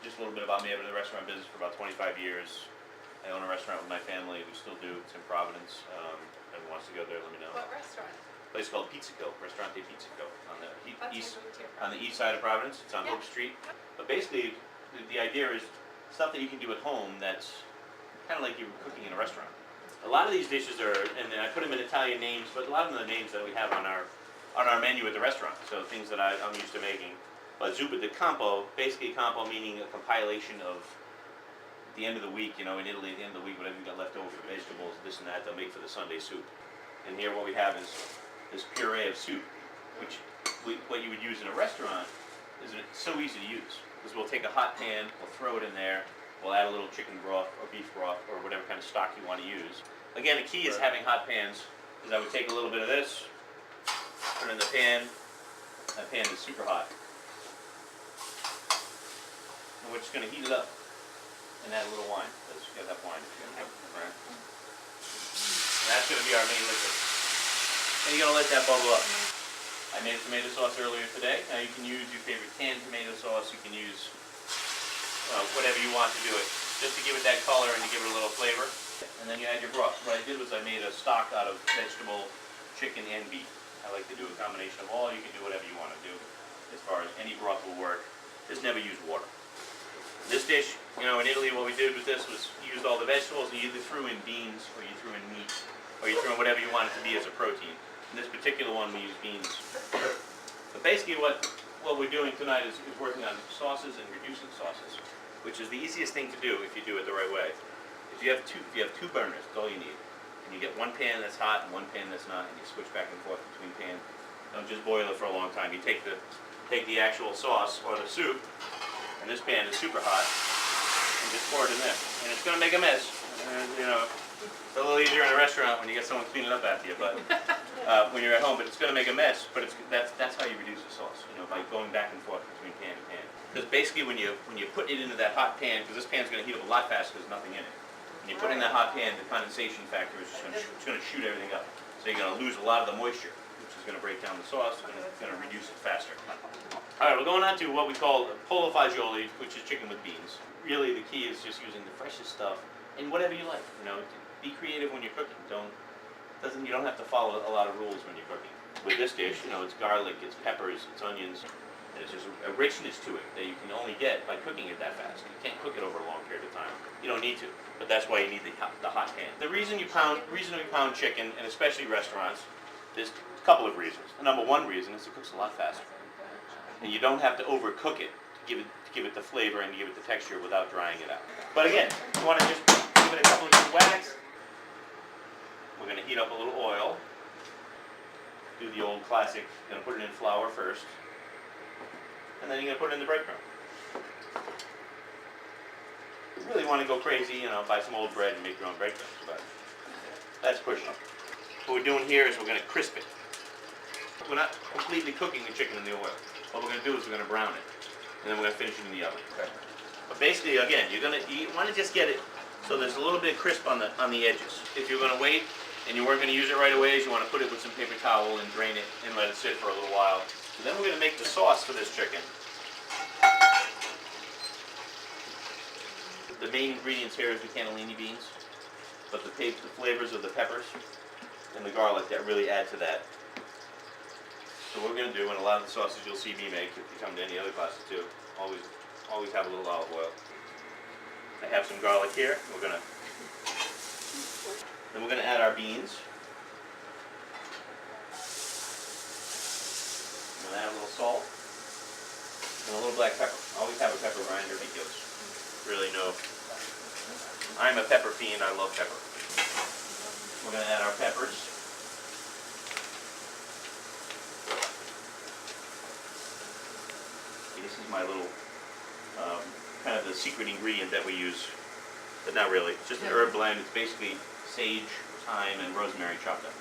just a little bit about me. I've been in the restaurant business for about 25 years. I own a restaurant with my family. We still do. It's in Providence. Everyone wants to go there, let me know. What restaurant? A place called Pizzico, Ristorante Pizzico, on the east On on the east side of Providence. It's on Oak Street. But basically, the idea is stuff that you can do at home that's kind of like you're cooking in a restaurant. A lot of these dishes are, and I put them in Italian names, but a lot of them are the names that we have on our menu at the restaurant. So things that I'm used to making. But zuppa di campo, basically campo meaning a compilation of the end of the week, in Italy at the end of the week, whatever you got left over, vegetables, this and that, they'll make for the Sunday soup. And here what we have is this puree of soup, which what you would use in a restaurant is so easy to use. Because we'll take a hot pan, we'll throw it in there, we'll add a little chicken broth or beef broth or whatever kind of stock you want to use. Again, the key is having hot pans, because I would take a little bit of this, put it in the pan. That pan is super hot. And we're just going to heat it up and add a little wine. Let's get that wine if you're going to have it, right? And that's going to be our main liquid. And you're going to let that bubble up. I made a tomato sauce earlier today. Now you can use your favorite canned tomato sauce. You can use whatever you want to do it, just to give it that color and to give it a little flavor. And then you add your broth. What I did was I made a stock out of vegetable, chicken, and beef. I like to do a combination of all. You can do whatever you want to do. As far as any broth will work. Just never use water. This dish, in Italy what we did with this was you used all the vegetables, and you either threw in beans, or you threw in meat, or you threw in whatever you wanted to be as a protein. In this particular one we use beans. But basically what we're doing tonight is working on sauces and reducing sauces, which is the easiest thing to do if you do it the right way. If you have two burners, that's all you need. And you get one pan that's hot and one pan that's not, and you switch back and forth between pans. Don't just boil it for a long time. You take the actual sauce or the soup, and this pan is super hot, and just pour it in there. And it's going to make a mess. It's a little easier in a restaurant when you get someone cleaning up after you, but when you're at home. But it's going to make a mess. But that's how you reduce the sauce, by going back and forth between pan and pan. Because basically when you put it into that hot pan, because this pan's going to heat up a lot faster, there's nothing in it. When you put it in that hot pan, the condensation factor is just going to shoot everything up. So you're going to lose a lot of the moisture, which is going to break down the sauce and it's going to reduce it faster. All right, we're going on to what we call pollo fagioli, which is chicken with beans. Really, the key is just using the freshest stuff and whatever you like. Be creative when you're cooking. You don't have to follow a lot of rules when you're cooking. With this dish, it's garlic, it's peppers, it's onions. There's just a richness to it that you can only get by cooking it that fast. You can't cook it over a long period of time. You don't need to, but that's why you need the hot pan. The reason we pound chicken, and especially restaurants, there's a couple of reasons. The number one reason is it cooks a lot faster. And you don't have to overcook it to give it the flavor and give it the texture without drying it out. But again, you want to just give it a couple of good whacks. We're going to heat up a little oil. Do the old classic, you're going to put it in flour first. And then you're going to put it in the breadcrumb. You really want to go crazy, buy some old bread and make your own breadcrumbs, but that's pushing it. What we're doing here is we're going to crisp it. We're not completely cooking the chicken in the oil. What we're going to do is we're going to brown it, and then we're going to finish it in the oven. Okay. But basically, again, you want to just get it so there's a little bit of crisp on the edges. If you're going to wait and you weren't going to use it right away, you want to put it with some paper towel and drain it and let it sit for a little while. So then we're going to make the sauce for this chicken. The main ingredients here is the cannellini beans, but the flavors of the peppers and the garlic that really add to that. So what we're going to do, and a lot of the sauces you'll see me make if you come to any other classes too, always have a little olive oil. I have some garlic here. Then we're going to add our beans. I'm going to add a little salt and a little black pepper. Always have a pepper grinder because really I'm a pepper fiend. I love pepper. We're going to add our peppers. This is my little kind of the secret ingredient that we use, but not really. It's just an herb blend. It's basically sage, thyme, and rosemary chopped up.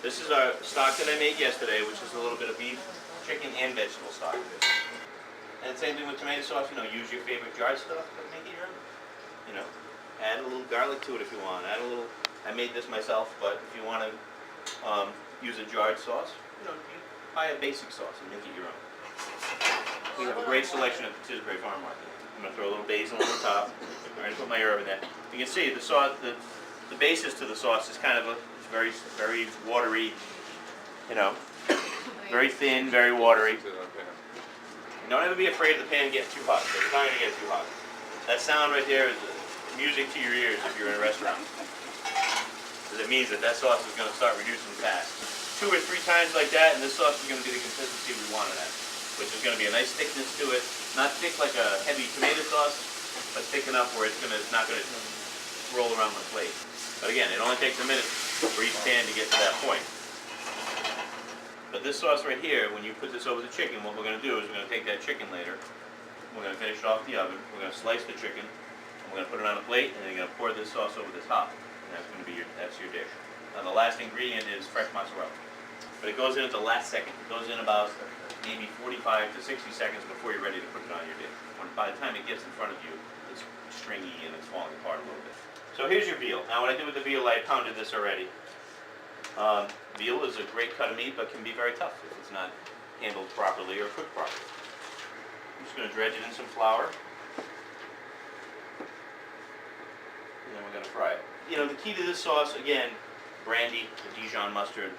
This is our stock that I made yesterday, which is a little bit of beef, chicken, and vegetable stock. And same thing with tomato sauce. Use your favorite jarred stuff, but make it your own. Add a little garlic to it if you want. Add a little. I made this myself, but if you want to use a jarred sauce, you buy a basic sauce and make it your own. We have a great selection at the Tisbury Farm Market. I'm going to throw a little basil on the top. I'm going to put my herb in there. You can see the sauce, the basis to the sauce is kind of it's very, very watery, you know, very thin, very watery. Don't ever be afraid of the pan getting too hot, because it's not going to get too hot. That sound right there is music to your ears if you're in a restaurant. Because it means that sauce is going to start reducing fast. 2 or 3 times like that, and this sauce is going to be the consistency we want it at. Which is going to be a nice thickness to it. Not thick like a heavy tomato sauce, but thick enough where it's not going to roll around the plate. But again, it only takes a minute for each pan to get to that point. But this sauce right here, when you put this over the chicken, what we're going to do is we're going to take that chicken later, we're going to finish it off the oven, we're going to slice the chicken, and we're going to put it on a plate, and then you're going to pour this sauce over the top. And that's going to be that's your dish. Now the last ingredient is fresh mozzarella. But it goes in at the last second. It goes in about maybe 45 to 60 seconds before you're ready to put it on your dish. By the time it gets in front of you, it's stringy and it's falling apart a little bit. So here's your veal. Now what I did with the veal, I pounded this already. Veal is a great cut of meat, but can be very tough if it's not handled properly or cooked properly. I'm just going to dredge it in some flour, and then we're going to fry it. You know, the key to this sauce, again, brandy, the Dijon mustard,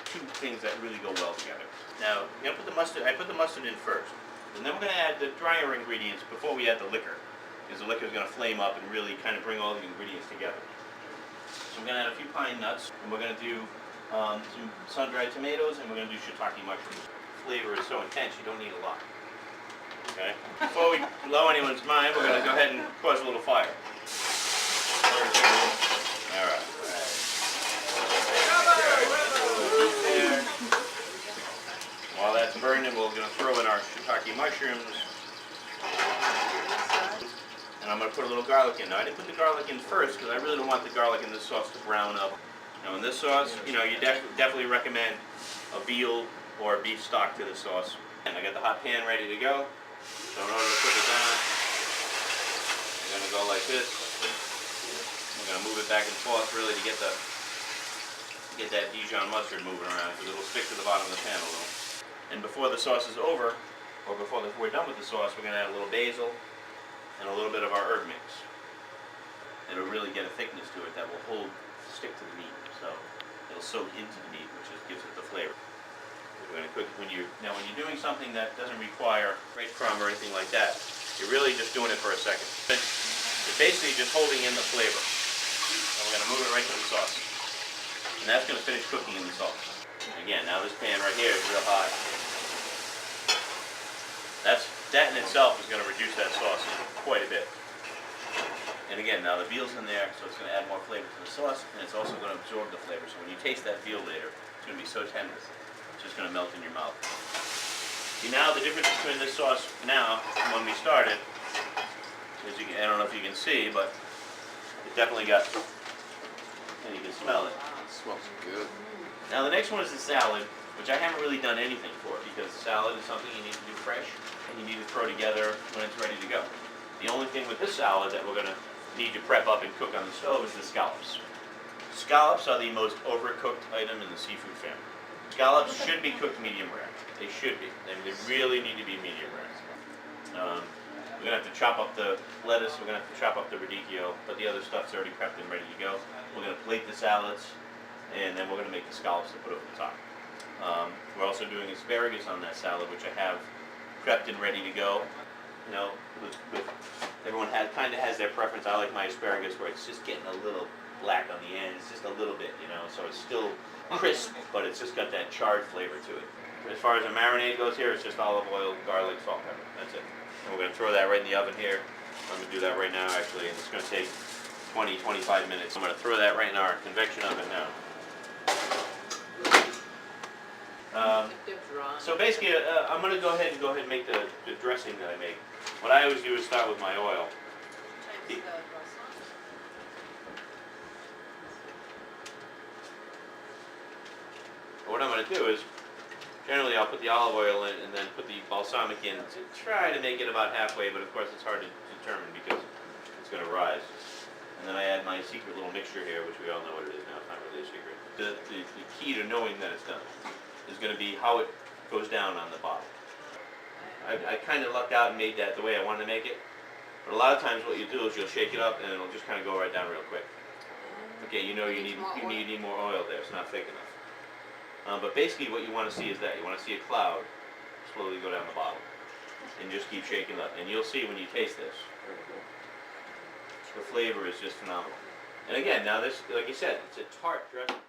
two things that really go well together. Now, I'm going to put the mustard. I put the mustard in first, and then we're going to add the drier ingredients before we add the liquor, because the liquor is going to flame up and really kind of bring all the ingredients together. So I'm going to add a few pine nuts, and we're going to do some sun-dried tomatoes, and we're going to do shiitake mushrooms. The flavor is so intense, you don't need a lot. Okay? Before we blow anyone's mind, we're going to go ahead and cause a little fire. All right. While that's burning, we're going to throw in our shiitake mushrooms. And I'm going to put a little garlic in. Now, I didn't put the garlic in first because I really don't want the garlic in this sauce to brown up. Now, in this sauce, you know, you definitely recommend a veal or a beef stock to the sauce. And I got the hot pan ready to go. So in order to put it down, I'm going to go like this. I'm going to move it back and forth really to get that Dijon mustard moving around because it will stick to the bottom of the pan a little. And before the sauce is over, or before we're done with the sauce, we're going to add a little basil and a little bit of our herb mix. It'll really get a thickness to it that will stick to the meat. So it'll soak into the meat, which gives it the flavor. We're going to cook when you're doing something that doesn't require breadcrumb or anything like that. You're really just doing it for a second. You're basically just holding in the flavor. And we're going to move it right to the sauce. And that's going to finish cooking in the sauce. Again, now this pan right here is real hot. That in itself is going to reduce that sauce quite a bit. And again, now the veal's in there, so it's going to add more flavor to the sauce, and it's also going to absorb the flavor. So when you taste that veal later, it's going to be so tender, it's just going to melt in your mouth. See, now the difference between this sauce now and when we started is, I don't know if you can see, but it definitely got, and you can smell it. It smells good. Now the next one is the salad, which I haven't really done anything for, because salad is something you need to do fresh, and you need to throw together when it's ready to go. The only thing with this salad that we're going to need to prep up and cook on the stove is the scallops. Scallops are the most overcooked item in the seafood family. Scallops should be cooked medium rare. They should be. They really need to be medium rare. We're going to have to chop up the lettuce, we're going to have to chop up the radicchio, but the other stuff's already prepped and ready to go. We're going to plate the salads, and then we're going to make the scallops to put over the top. We're also doing asparagus on that salad, which I have prepped and ready to go. You know, everyone kind of has their preference. I like my asparagus where it's just getting a little black on the end. It's just a little bit, you know, so it's still crisp, but it's just got that charred flavor to it. As far as the marinade goes here, it's just olive oil, garlic, salt, pepper. That's it. And we're going to throw that right in the oven here. I'm going to do that right now, actually, and it's going to take 20-25 minutes. I'm going to throw that right in our convection oven now. So basically, I'm going to go ahead and make the dressing that I make. What I always do is start with my oil. What I'm going to do is, generally I'll put the olive oil in and then put the balsamic in to try to make it about halfway, but of course it's hard to determine because it's going to rise. And then I add my secret little mixture here, which we all know what it is now. It's not really a secret. The key to knowing that it's done is going to be how it goes down on the bottom. I I kind of lucked out and made that the way I wanted to make it. But a lot of times what you do is you'll shake it up and it'll just kind of go right down real quick. Okay, you know you need more oil there. It's not thick enough. But basically what you want to see is that. You want to see a cloud slowly go down the bottom. And just keep shaking it up. And you'll see when you taste this. The flavor is just phenomenal. And again, now this, like you said, it's a tart dressing.